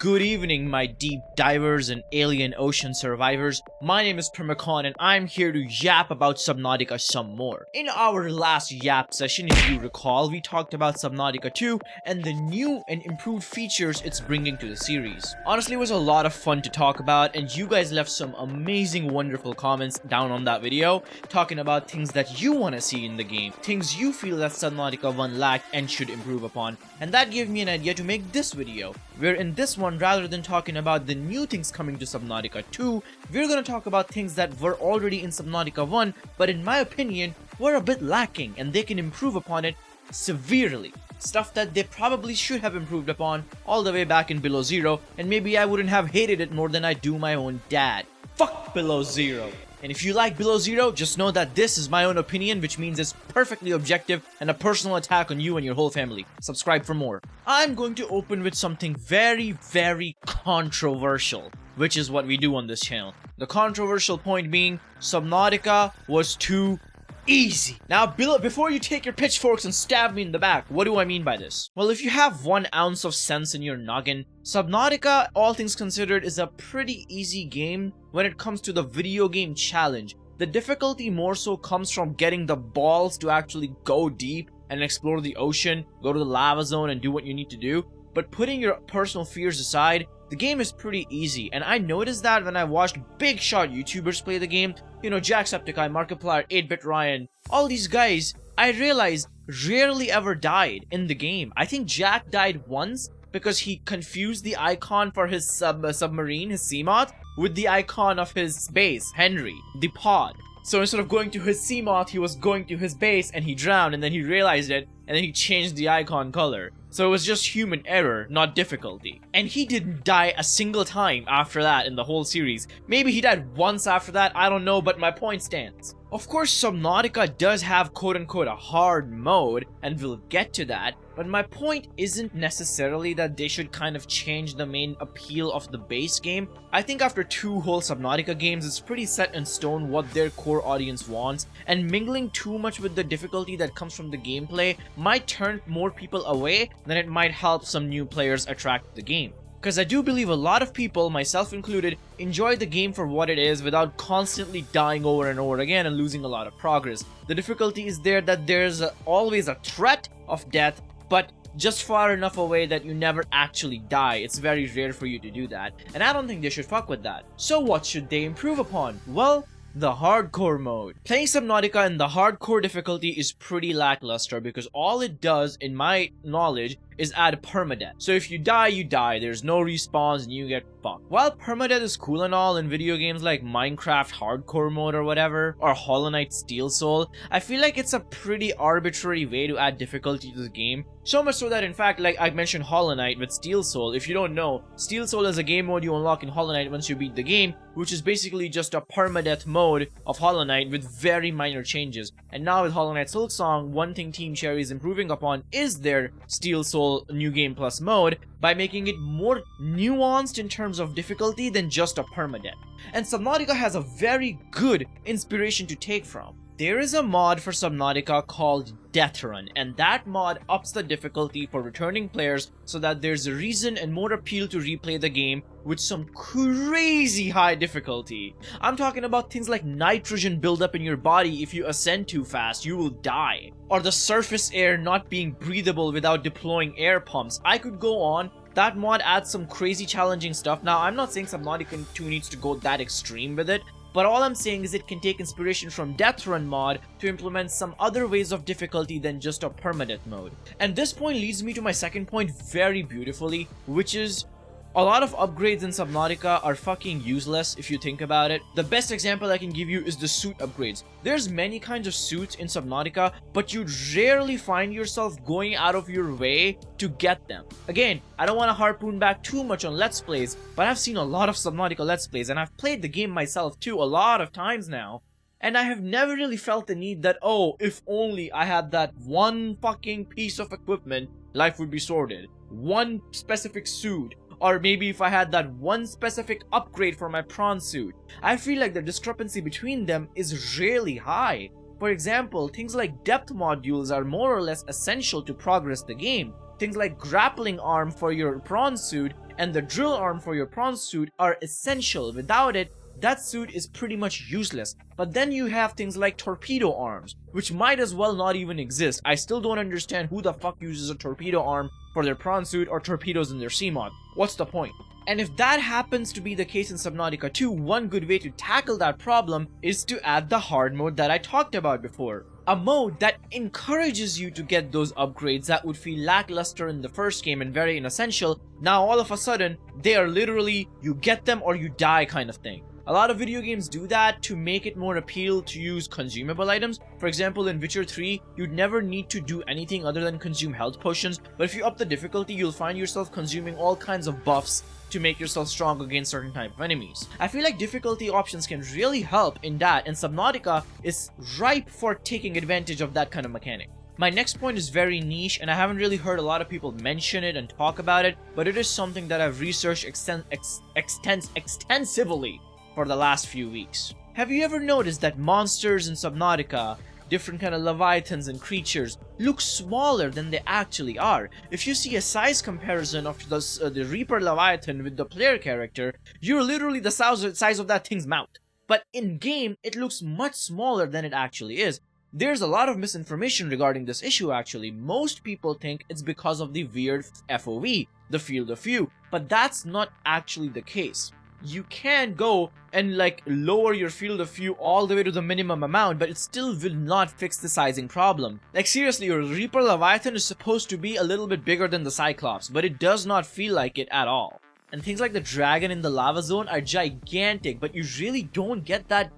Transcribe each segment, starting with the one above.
Good evening, my deep divers and alien ocean survivors. My name is Primacon and I'm here to yap about Subnautica some more. In our last yap session, if you recall, we talked about Subnautica 2 and the new and improved features it's bringing to the series. Honestly, it was a lot of fun to talk about, and you guys left some amazing, wonderful comments down on that video, talking about things that you want to see in the game, things you feel that Subnautica 1 lacked and should improve upon, and that gave me an idea to make this video, where in this one, rather than talking about the new things coming to Subnautica 2, we're gonna talk about things that were already in Subnautica 1, but in my opinion, were a bit lacking, and they can improve upon it severely. Stuff that they probably should have improved upon all the way back in Below Zero, and maybe I wouldn't have hated it more than I do my own dad. Fuck Below Zero! And if you like Below Zero, just know that this is my own opinion, which means it's perfectly objective and a personal attack on you and your whole family. Subscribe for more. I'm going to open with something very, very controversial, which is what we do on this channel. The controversial point being, Subnautica was too easy. Now, before you take your pitchforks and stab me in the back, what do I mean by this? Well, if you have 1 ounce of sense in your noggin, Subnautica, all things considered, is a pretty easy game when it comes to the video game challenge. The difficulty more so comes from getting the balls to actually go deep and explore the ocean, go to the lava zone and do what you need to do. But putting your personal fears aside, the game is pretty easy, and I noticed that when I watched big shot YouTubers play the game. You know, Jacksepticeye, Markiplier, 8-Bit Ryan, all these guys, I realized rarely ever died in the game. I think Jack died once because he confused the icon for his submarine, his Seamoth, with the icon of his base, Henry, the pod. So instead of going to his Seamoth, he was going to his base and he drowned, and then he realized it, and then he changed the icon color. So it was just human error, not difficulty. And he didn't die a single time after that in the whole series. Maybe he died once after that, I don't know, but my point stands. Of course, Subnautica does have quote-unquote a hard mode, and we'll get to that, but my point isn't necessarily that they should kind of change the main appeal of the base game. I think after 2 whole Subnautica games, it's pretty set in stone what their core audience wants, and mingling too much with the difficulty that comes from the gameplay might turn more people away than it might help some new players attract the game. Because I do believe a lot of people, myself included, enjoy the game for what it is without constantly dying over and over again and losing a lot of progress. The difficulty is there that there's always a threat of death, but just far enough away that you never actually die. It's very rare for you to do that, and I don't think they should fuck with that. So what should they improve upon? Well, the hardcore mode. Playing Subnautica in the hardcore difficulty is pretty lackluster because all it does, in my knowledge, is add permadeath. So if you die, you die. There's no respawns and you get fucked. While permadeath is cool and all in video games like Minecraft hardcore mode or whatever, or Hollow Knight Steel Soul, I feel like it's a pretty arbitrary way to add difficulty to the game. So much so that, in fact, like I mentioned Hollow Knight with Steel Soul, if you don't know, Steel Soul is a game mode you unlock in Hollow Knight once you beat the game, which is basically just a permadeath mode of Hollow Knight with very minor changes. And now with Hollow Knight Silksong, one thing Team Cherry is improving upon is their Steel Soul New Game Plus mode by making it more nuanced in terms of difficulty than just a permadeath. And Subnautica has a very good inspiration to take from. There is a mod for Subnautica called Death Run, and that mod ups the difficulty for returning players so that there's a reason and more appeal to replay the game with some crazy high difficulty. I'm talking about things like nitrogen buildup in your body. If you ascend too fast, you will die. Or the surface air not being breathable without deploying air pumps. I could go on. That mod adds some crazy challenging stuff. Now, I'm not saying Subnautica 2 needs to go that extreme with it, but all I'm saying is it can take inspiration from Death Run mod to implement some other ways of difficulty than just a permadeath mode. And this point leads me to my second point very beautifully, which is a lot of upgrades in Subnautica are fucking useless if you think about it. The best example I can give you is the suit upgrades. There's many kinds of suits in Subnautica, but you rarely find yourself going out of your way to get them. Again, I don't want to harpoon back too much on Let's Plays, but I've seen a lot of Subnautica Let's Plays, and I've played the game myself too a lot of times now. And I have never really felt the need that, oh, if only I had that one fucking piece of equipment, life would be sorted. One specific suit. Or maybe if I had that one specific upgrade for my prawn suit. I feel like the discrepancy between them is really high. For example, things like depth modules are more or less essential to progress the game. Things like grappling arm for your prawn suit and the drill arm for your prawn suit are essential. Without it, that suit is pretty much useless. But then you have things like torpedo arms, which might as well not even exist. I still don't understand who the fuck uses a torpedo arm for their prawn suit or torpedoes in their CMOD. What's the point? And if that happens to be the case in Subnautica 2, one good way to tackle that problem is to add the hard mode that I talked about before. A mode that encourages you to get those upgrades that would feel lackluster in the first game and very inessential. Now all of a sudden, they are literally you get them or you die kind of thing. A lot of video games do that to make it more appeal to use consumable items. For example, in Witcher 3, you'd never need to do anything other than consume health potions, but if you up the difficulty, you'll find yourself consuming all kinds of buffs to make yourself strong against certain type of enemies. I feel like difficulty options can really help in that, and Subnautica is ripe for taking advantage of that kind of mechanic. My next point is very niche, and I haven't really heard a lot of people mention it and talk about it, but it is something that I've researched extensively for the last few weeks. Have you ever noticed that monsters in Subnautica, different kind of leviathans and creatures, look smaller than they actually are? If you see a size comparison of the Reaper Leviathan with the player character, you're literally the size of that thing's mouth. But in game, it looks much smaller than it actually is. There's a lot of misinformation regarding this issue actually. Most people think it's because of the weird FOV, the field of view, but that's not actually the case. You can go and lower your field of view all the way to the minimum amount, but it still will not fix the sizing problem. Like seriously, your Reaper Leviathan is supposed to be a little bit bigger than the Cyclops, but it does not feel like it at all. And things like the dragon in the lava zone are gigantic, but you really don't get that,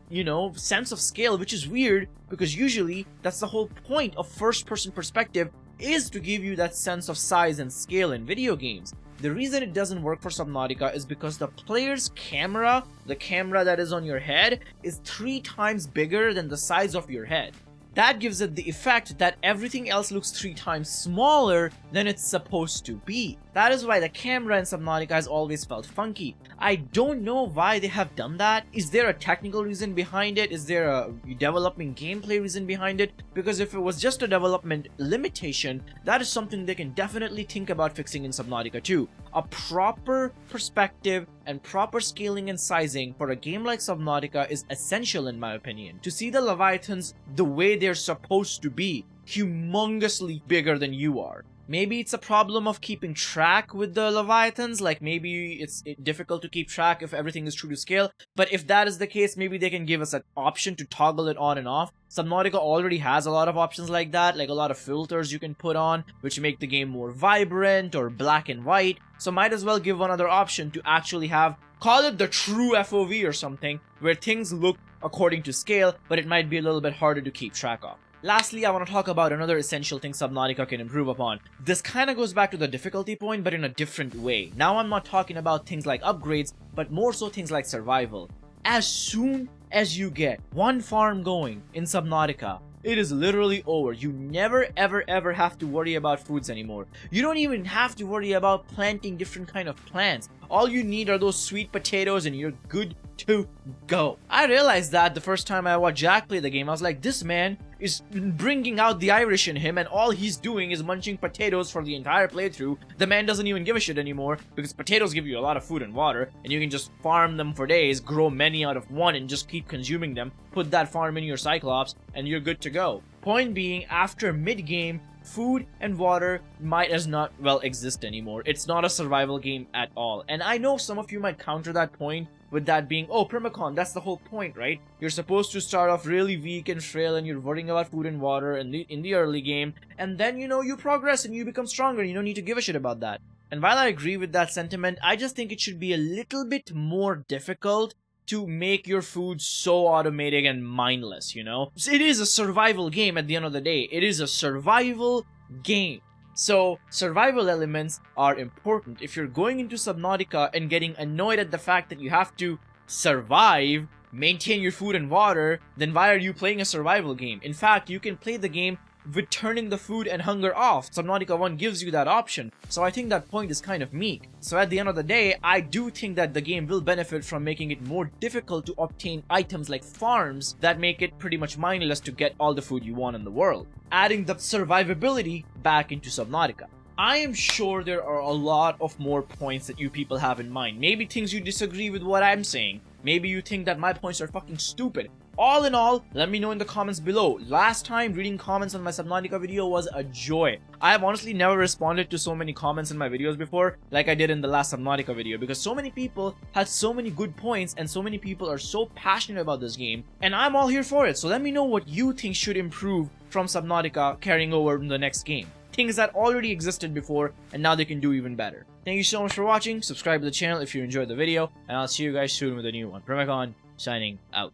sense of scale, which is weird because usually that's the whole point of first-person perspective, is to give you that sense of size and scale in video games. The reason it doesn't work for Subnautica is because the player's camera, the camera that is on your head, is 3 times bigger than the size of your head. That gives it the effect that everything else looks 3 times smaller than it's supposed to be. That is why the camera in Subnautica has always felt funky. I don't know why they have done that. Is there a technical reason behind it? Is there a development gameplay reason behind it? Because if it was just a development limitation, that is something they can definitely think about fixing in Subnautica 2. A proper perspective and proper scaling and sizing for a game like Subnautica is essential in my opinion. To see the Leviathans the way they're supposed to be, humongously bigger than you are. Maybe it's a problem of keeping track with the Leviathans, like maybe it's difficult to keep track if everything is true to scale, but if that is the case, maybe they can give us an option to toggle it on and off. Subnautica already has a lot of options like that, like a lot of filters you can put on, which make the game more vibrant or black and white, so might as well give one other option to actually have, call it the true FOV or something, where things look according to scale, but it might be a little bit harder to keep track of. Lastly, I want to talk about another essential thing Subnautica can improve upon. This kind of goes back to the difficulty point, but in a different way. Now I'm not talking about things like upgrades, but more so things like survival. As soon as you get one farm going in Subnautica, it is literally over. You never ever have to worry about foods anymore. You don't even have to worry about planting different kind of plants. All you need are those sweet potatoes and you're good to go. I realized that the first time I watched Jack play the game. I was like, this man is bringing out the Irish in him and all he's doing is munching potatoes for the entire playthrough. The man doesn't even give a shit anymore because potatoes give you a lot of food and water and you can just farm them for days, grow many out of one and just keep consuming them, put that farm in your Cyclops and you're good to go. Point being, after mid-game, food and water might as not well exist anymore. It's not a survival game at all. And I know some of you might counter that point with that being, oh, Primacon, that's the whole point, right? You're supposed to start off really weak and frail and you're worrying about food and water in the early game, and then, you progress and you become stronger and you don't need to give a shit about that. And while I agree with that sentiment, I just think it should be a little bit more difficult to make your food so automated and mindless, It is a survival game at the end of the day. It is a survival game. So, survival elements are important. If you're going into Subnautica and getting annoyed at the fact that you have to survive, maintain your food and water, then why are you playing a survival game? In fact, you can play the game with turning the food and hunger off. Subnautica 1 gives you that option, so I think that point is kind of meek. So at the end of the day, I do think that the game will benefit from making it more difficult to obtain items like farms that make it pretty much mindless to get all the food you want in the world, adding the survivability back into Subnautica. I am sure there are a lot of more points that you people have in mind. Maybe things you disagree with what I'm saying. Maybe you think that my points are fucking stupid. All in all, let me know in the comments below. Last time, reading comments on my Subnautica video was a joy. I have honestly never responded to so many comments in my videos before like I did in the last Subnautica video, because so many people had so many good points and so many people are so passionate about this game, and I'm all here for it. So let me know what you think should improve from Subnautica carrying over in the next game. Things that already existed before and now they can do even better. Thank you so much for watching. Subscribe to the channel if you enjoyed the video, and I'll see you guys soon with a new one. Primacon signing out.